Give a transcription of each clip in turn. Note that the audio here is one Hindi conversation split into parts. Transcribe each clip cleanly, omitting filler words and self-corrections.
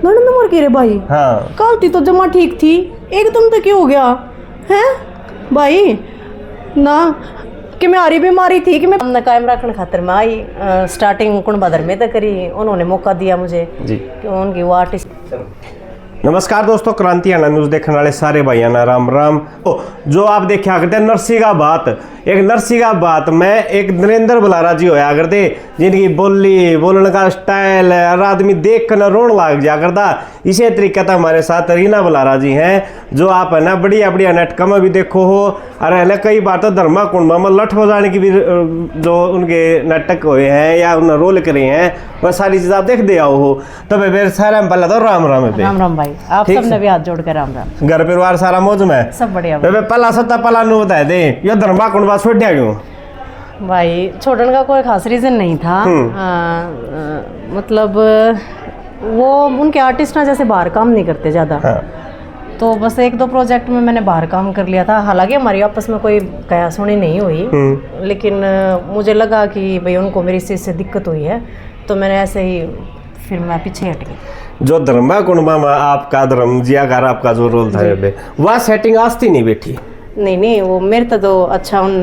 नंबर के रे भाई। हाँ कल थी तो जमा ठीक थी, एकदम तो क्यों हो गया है भाई? ना कि मैं आरी बीमारी थी कि मैं अपना कायम रखने खातर मैं आई। स्टार्टिंग कुण बदर में तो करी, उन्होंने मौका दिया मुझे जी। कि उनकी वो आर्टिस्ट। नमस्कार दोस्तों, क्रांति आना न्यूज़ देखने वाले सारे भाइयों ना राम राम। जो आप देखा करते नरसी का बात, एक नरसी का बात में एक नरेंद्र बलारा जी होया करते, जिनकी बोली बोलने का स्टाइल हर आदमी देख कर रोन लाग जा करता। इसी तरीके से हमारे साथ रीना बलारा जी हैं, जो आप है ना बढ़िया बढ़िया नाटक में भी देखो हो, और है ना कई बार तो धर्मा कुंड में लठ बजाने की भी जो उनके नाटक हुए हैं या उन्होंने रोल करे हैं, वह सारी चीज़ आप देख दे आओ हो। तो फिर सारे में पहले तो राम राम पे। राम राम भाई, आप सबने भी हाथ जोड़ कर राम राम। घर परिवार सारा मौज में सब बढ़िया। पहला सत्ता पहला नु बता दे, ये धर्मा कुंड छोड़ दिया क्यों? भाई छोड़ने का कोई खास रीज़न नहीं था। मतलब वो उनके आर्टिस्ट ना जैसे बाहर काम नहीं करते ज़्यादा। हाँ। तो बस एक दो प्रोजेक्ट में मैंने बाहर काम कर लिया था। हालांकि हमारी आपस में कोई कया सुनी नहीं हुई, लेकिन मुझे लगा कि भाई उनको मेरी चीज़ से दिक्कत हुई है, तो मैंने ऐसे ही फिर मैं पीछे हट गई। जो धर्मा कुंड में आपका धर्म जियाकार आपका जो रोल था वह सेटिंग आस्ती नहीं बैठी? नहीं, वो मेरे तो अच्छा उन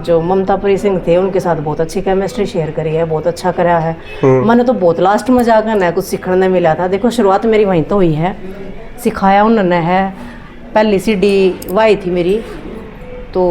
जो ममतापुरी सिंह थे उनके साथ बहुत अच्छी केमिस्ट्री शेयर करी है, बहुत अच्छा करा है। मैंने तो बहुत लास्ट में जाकर ना कुछ सीखने मिला था। देखो शुरुआत मेरी वहीं तो हुई है, सिखाया उन्होंने है। पहली सीडी वाई थी मेरी, तो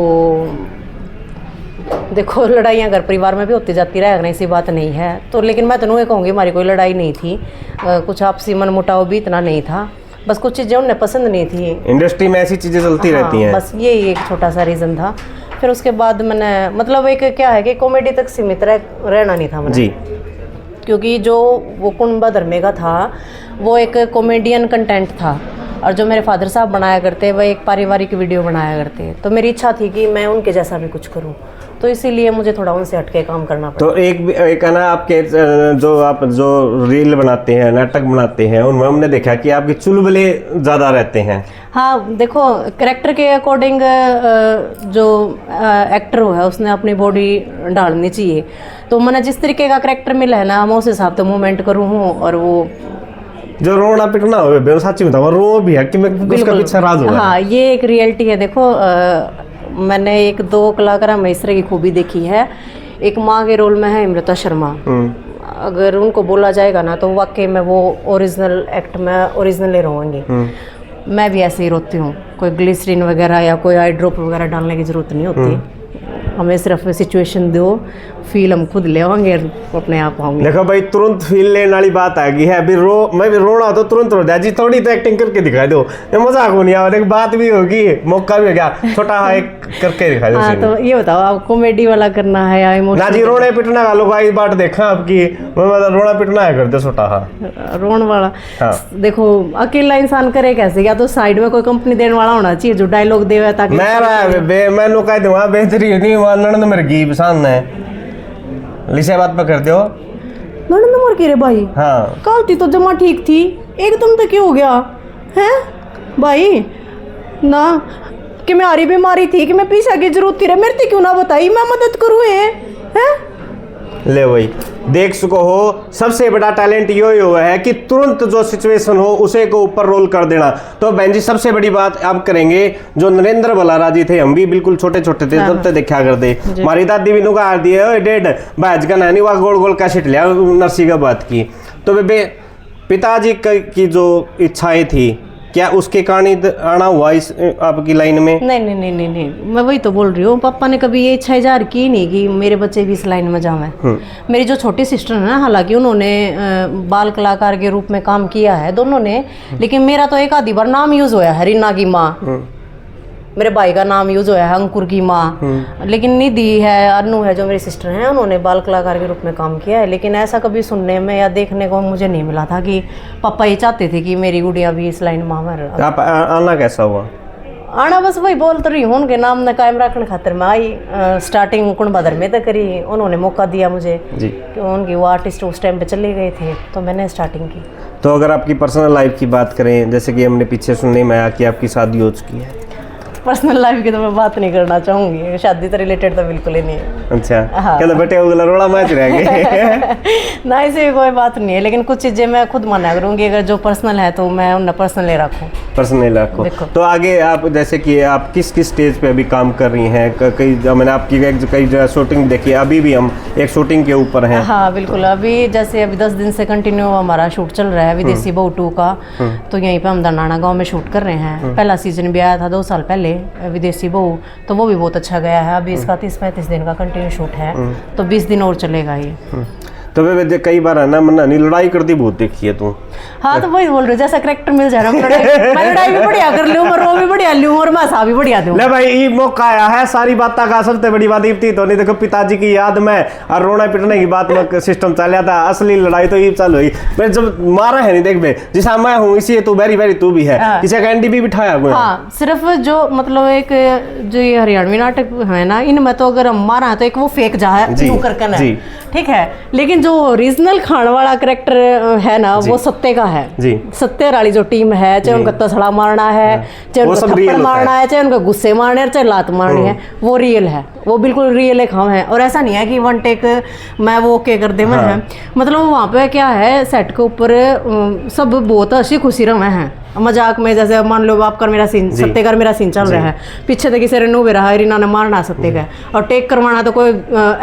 देखो लड़ाइयाँ घर परिवार में भी होती जाती रहे, ऐसी बात नहीं है। तो लेकिन मैं तो नहीं कहूँगी हमारी कोई लड़ाई नहीं थी, कुछ आपसी मन मुटाव भी इतना नहीं था, बस कुछ चीज़ें उन्हें पसंद नहीं थी। इंडस्ट्री में ऐसी चीज़ें चलती रहती हैं। बस यही एक छोटा सा रीज़न था। फिर उसके बाद मैंने मतलब एक क्या है कि कॉमेडी तक सीमित रहना नहीं था मैंने जी, क्योंकि जो वो कुंभ धर्मे का था वो एक कॉमेडियन कंटेंट था, और जो मेरे फादर साहब बनाया करते वह एक पारिवारिक वीडियो बनाया करते। तो मेरी इच्छा थी कि मैं उनके जैसा भी कुछ करूं, तो इसीलिए मुझे थोड़ा उनसे हटके काम करना पड़ा। तो एक है ना आपके जो रील बनाते हैं, नाटक बनाते हैं, उनमें हमने देखा कि आपके चुलबुले ज़्यादा रहते हैं। हाँ देखो, कैरेक्टर के अकॉर्डिंग जो एक्टर है उसने अपनी बॉडी डालनी चाहिए। तो मैंने जिस तरीके का कैरेक्टर मिला है ना, मैं उस हिसाब से मूवमेंट करूँ हूँ। और वो जो रोना पिटना हो सच्ची बताओ, रो भी है कि मैं उसका पीछे राज हुआ। हाँ, ये एक रियलिटी है। देखो मैंने एक दो कलाकार में इस तरह की खूबी देखी है। एक माँ के रोल में है अमृता शर्मा, अगर उनको बोला जाएगा ना तो वाकई में वो ओरिजिनल एक्ट में ओरिजिनली रोएंगे। मैं भी ऐसे ही रोती हूँ, कोई ग्लिसरीन वगैरह या कोई आई ड्रॉप वगैरह डालने की ज़रूरत नहीं होती। हमें सिर्फ सिचुएशन दो, फील हम खुद ले आएंगे, अपने आप आएंगे। देखो भाई, तुरंत फील लेने वाली बात आ गई है। अभी मैं भी रोना तो तुरंत रो जाए जी, थोड़ी तो एक्टिंग करके दिखा दो, मजाक नहीं आवा। देख बात भी होगी, मौका भी हो गया, छोटा हाँ एक करके दिखा दो। हाँ तो ये बताओ, आप कॉमेडी वाला करना है या इमोशनल? ना जी, रोने पिटना का लोग आई बात देखा आपकी, रोना पिटना है करते छोटा हाँ रोन वाला। हाँ। देखो अकेला इंसान करे कैसे, या तो साइड में कोई कंपनी देने वाला होना चाहिए जो डायलॉग देवे, ताकि मैं कह दूंगा बेहतरीन ननद मेरे की पसंद है लिसे बात पे करते हो। ननद मर के रे भाई। हाँ कल थी तो जमा ठीक थी, एकदम तो क्यों हो गया है भाई? ना कि मैं आरी बीमारी थी कि मैं पीछे की जरूरत थी, मेरे से क्यों ना बताई, मैं मदद करूँ है? ले वही देख सको हो, सबसे बड़ा टैलेंट यो ही हुआ है कि तुरंत जो सिचुएशन हो उसे को ऊपर रोल कर देना। तो बहन जी सबसे बड़ी बात अब करेंगे, जो नरेंद्र बलारा जी थे, हम भी बिल्कुल छोटे छोटे थे तब तक देखा करते। हमारी दादी भी नुका दिए डेढ़ भाज का नानी वह गोल गोल का सिट लिया नरसी का बात की। तो बेबे पिताजी की जो इच्छाएं थी, क्या उसके कारण आना हुआ इस आपकी लाइन में? नहीं, मैं वही तो बोल रही हूँ। पापा ने कभी ये इच्छा इजहार की नहीं कि मेरे बच्चे भी इस लाइन में जावें। मेरी जो छोटी सिस्टर है ना, हालांकि उन्होंने बाल कलाकार के रूप में काम किया है दोनों ने, लेकिन मेरा तो एक आधी बार नाम यूज होया है, रीना की माँ। मेरे भाई का नाम यूज होया है, अंकुर की माँ। लेकिन निधि है, अनु है, जो मेरी सिस्टर हैं, उन्होंने बाल कलाकार के रूप में काम किया है। लेकिन ऐसा कभी सुनने में या देखने को मुझे नहीं मिला था कि पापा ये चाहते थे कि मेरी गुड़िया भी इस लाइन में आप आना कैसा हुआ? आना बस वही बोल तो रही हूँ, उनके नाम ने कायम रखने खातिर मैं आई। स्टार्टिंग कुण बदर में तो करी, उन्होंने मौका दिया मुझे जी, कि उनकी वो आर्टिस्ट उस टाइम पे चले गए थे, तो मैंने स्टार्टिंग की। तो अगर आपकी पर्सनल लाइफ की बात करें, जैसे कि हमने पीछे सुनने में आया कि आपकी शादी हो चुकी है, पर्सनल लाइफ की तो मैं बात नहीं करना चाहूंगी, शादी से रिलेटेड तो बिल्कुल ही नहीं है। अच्छा हाँ। कहते बेटे वो रोड़ा मैच रह गए। ना ऐसे कोई बात नहीं है, लेकिन कुछ चीजें मैं खुद मना करूंगी, अगर जो पर्सनल है तो मैं उन्हें पर्सनली रखूं। पर्सनल रखो। तो आगे आप जैसे कि आप किस किस स्टेज पे अभी काम कर रही हैं? कई मैंने आपकी कई शूटिंग देखी है, अभी भी हम एक शूटिंग के ऊपर हैं। हाँ बिल्कुल, अभी जैसे अभी 10 दिन से कंटिन्यू हमारा शूट चल रहा है विदेशी बहू 2 का। तो यहीं पे हम दरनाना गांव में शूट कर रहे हैं। पहला सीजन भी आया था 2 साल पहले विदेशी बहू, तो वो भी बहुत अच्छा गया है। अभी इसका 30-35 दिन का कंटिन्यू शूट है, तो 20 दिन और चलेगा ये। तो वे कई बार है ना मन्ना नहीं लड़ाई करती बहुत देखी है तू। हाँ तो वही बोल रहे हो, जैसा करेक्टर मिल जाए ना, मैं लड़ाई भी बढ़िया कर लूँ और वो भी बढ़िया लूँ और मैं हंसा भी बढ़िया दूँ। ले भाई ये मौका आया है सारी बातें का सबसे बड़ी बात इतनी तो नहीं। देखो पिताजी की याद में और रोना पिटने की बात में सिस्टम चल था, असली लड़ाई तो ये चालू हुई। मैं जब मारा है नहीं देख बे जिसा मैं हूँ इसी तू वेरी वेरी तू भी है, किसी का एनडी भी बिठाया हुआ। हाँ सिर्फ जो मतलब एक जो ये हरियाणवी नाटक है ना, इनमें तो अगर हम मारा है तो एक वो फेक जा है ठीक है, लेकिन जो ओरिजिनल खान वाला करेक्टर है ना वो सत्य का है जी। सत्य वाली जो टीम है, चाहे उनका तसड़ा मारना है, चाहे उनका थप्पड़ मारना है, चाहे उनका गुस्से मारने है, चाहे लात मारनी है, वो रियल है, वो बिल्कुल रियल एक हम है। और ऐसा नहीं है कि वन टेक मैं वो ओके कर दे मैं है, मतलब वहाँ पे क्या है सेट के ऊपर सब बहुत हंसी खुशी रहे हैं मजाक में। जैसे मान लो आपका मेरा सीन सत्य का मेरा सीन चल रहा है, पीछे से किसी ने नु रहा है, रीना ने मारना सत्य का और टेक करवाना तो कोई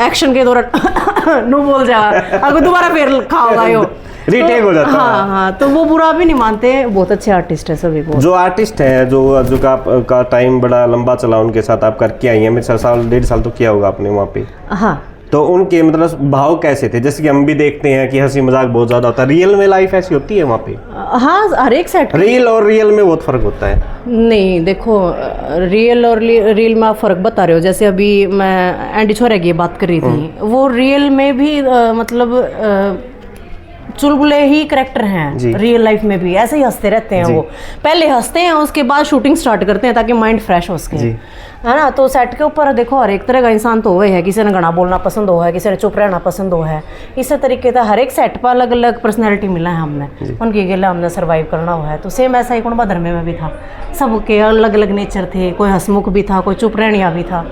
एक्शन के दौरान नु बोल जा अगर दोबारा फिर खाओगा यो रीटेक हो जाता है। हाँ हाँ, तो वो बुरा भी नहीं मानते, बहुत अच्छे आर्टिस्ट है सभी। बहुत जो आर्टिस्ट है जो का टाइम बड़ा लंबा चला उनके साथ आप करके आई हैं, मेरे साल 1.5 साल तो किया होगा आपने वहाँ पे। हाँ तो उनके मतलब भाव कैसे थे? जैसे कि हम भी देखते हैं कि हंसी मजाक बहुत ज्यादा होता है, रियल में लाइफ ऐसी होती है वहाँ पे? हाँ हर एक सेट रियल और रियल में बहुत फर्क होता है। नहीं देखो रियल और रियल में आप फर्क बता रहे हो। जैसे अभी मैं एंडी छोरे की बात कर रही थी, वो रियल में भी मतलब चुलबुले ही करेक्टर हैं, रियल लाइफ में भी ऐसे ही हंसते रहते हैं। वो पहले हंसते हैं उसके बाद शूटिंग स्टार्ट करते हैं ताकि माइंड फ्रेश हो सके, है ना। तो सेट के ऊपर देखो हर एक तरह का इंसान तो हुए है, किसी ने गाना बोलना पसंद हो है, किसी ने चुप रहना पसंद हो है। इसी तरीके से हर एक सेट पर अलग अलग पर्सनैलिटी मिला है हमने, उनके गले हमने सर्वाइव करना हुआ है। तो सेम ऐसा ही कुंडबा धर्मे में भी था, सबके अलग अलग नेचर थे, कोई हंसमुख भी था, कोई चुप रहनिया भी था।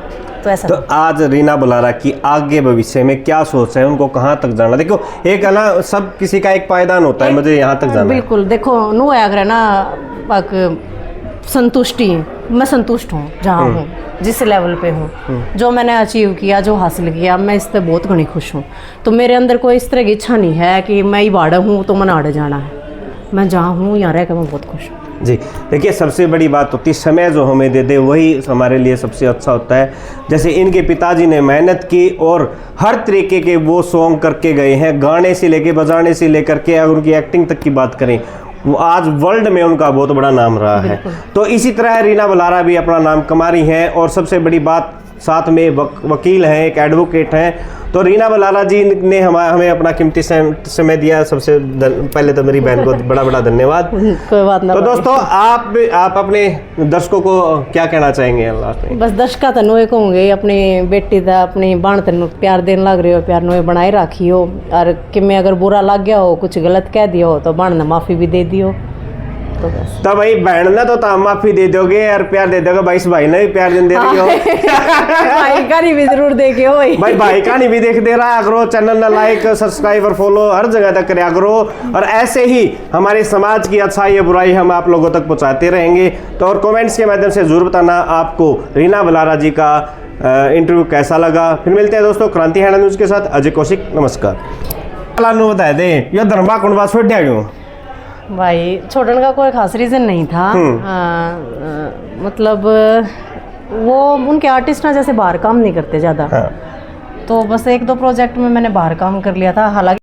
तो ऐसा तो आज रीना बुलारा की आगे भविष्य में क्या सोच है, उनको कहाँ तक जाना? देखो एक है ना सब किसी का एक पायदान होता है, मुझे यहाँ तक जाना बिल्कुल। देखो नु अगर ना संतुष्टि, मैं संतुष्ट हूँ जहाँ हूँ, जिस लेवल पे हूँ, जो मैंने अचीव किया, जो हासिल किया, मैं इस पर बहुत घनी खुश हूँ। तो मेरे अंदर कोई इस तरह की इच्छा नहीं है कि मैं ही बाड़ा हूँ तो मैंने आड़े जाना है। मैं जहाँ हूँ यहाँ रह कर मैं बहुत खुश हूँ जी। देखिए सबसे बड़ी बात होती है समय जो हमें दे दे वही हमारे लिए सबसे अच्छा होता है। जैसे इनके पिताजी ने मेहनत की और हर तरीके के वो सॉन्ग करके गए हैं, गाने से लेके बजाने से लेकर के अगर उनकी एक्टिंग तक की बात करें, वो आज वर्ल्ड में उनका बहुत बड़ा नाम रहा है। तो इसी तरह रीना बुलारा भी अपना नाम कमा रही हैं और सबसे बड़ी बात साथ में वकील हैं, एक एडवोकेट हैं। तो रीना बुलारा जी ने हमें अपना कीमती समय दिया, सबसे पहले तो मेरी बहन को बड़ा बड़ा धन्यवाद। कोई बात ना। तो दोस्तों आप अपने दर्शकों को क्या कहना चाहेंगे लास्ट में? बस दर्शक तनु एक होंगे अपनी बेटी था अपनी बाण तेन प्यार देने लग रहे हो, प्यार नो बनाए राखी हो, और कि मैं अगर बुरा लग गया हो, कुछ गलत कह दिया हो तो बाण ने माफ़ी भी दे दियो। तो भाई बहन ने तो माफी दे दोगे और प्यार दे दोगे, भाई इस भाई ने भी प्यार दे रही हो। भाई का नहीं भी जरूर देखे हो भाई का नहीं भी देख दे रहा करो, चैनल ना लाइक सब्सक्राइब और फॉलो हर जगह तक करा करो। और ऐसे ही हमारे समाज की अच्छाई या बुराई हम आप लोगों तक पहुंचाते रहेंगे। तो और कमेंट्स के माध्यम से जरूर बताना आपको रीना बुलारा जी का इंटरव्यू कैसा लगा। फिर मिलते हैं दोस्तों क्रांति हरियाणा न्यूज के साथ। अजय कौशिक, नमस्कार। बता दे ये धर्मा कुंडवा छोड़ दिया क्यों? भाई छोड़ने का कोई खास रीज़न नहीं था। मतलब वो उनके आर्टिस्ट ना जैसे बाहर काम नहीं करते ज़्यादा, तो बस 1-2 प्रोजेक्ट में मैंने बाहर काम कर लिया था। हालांकि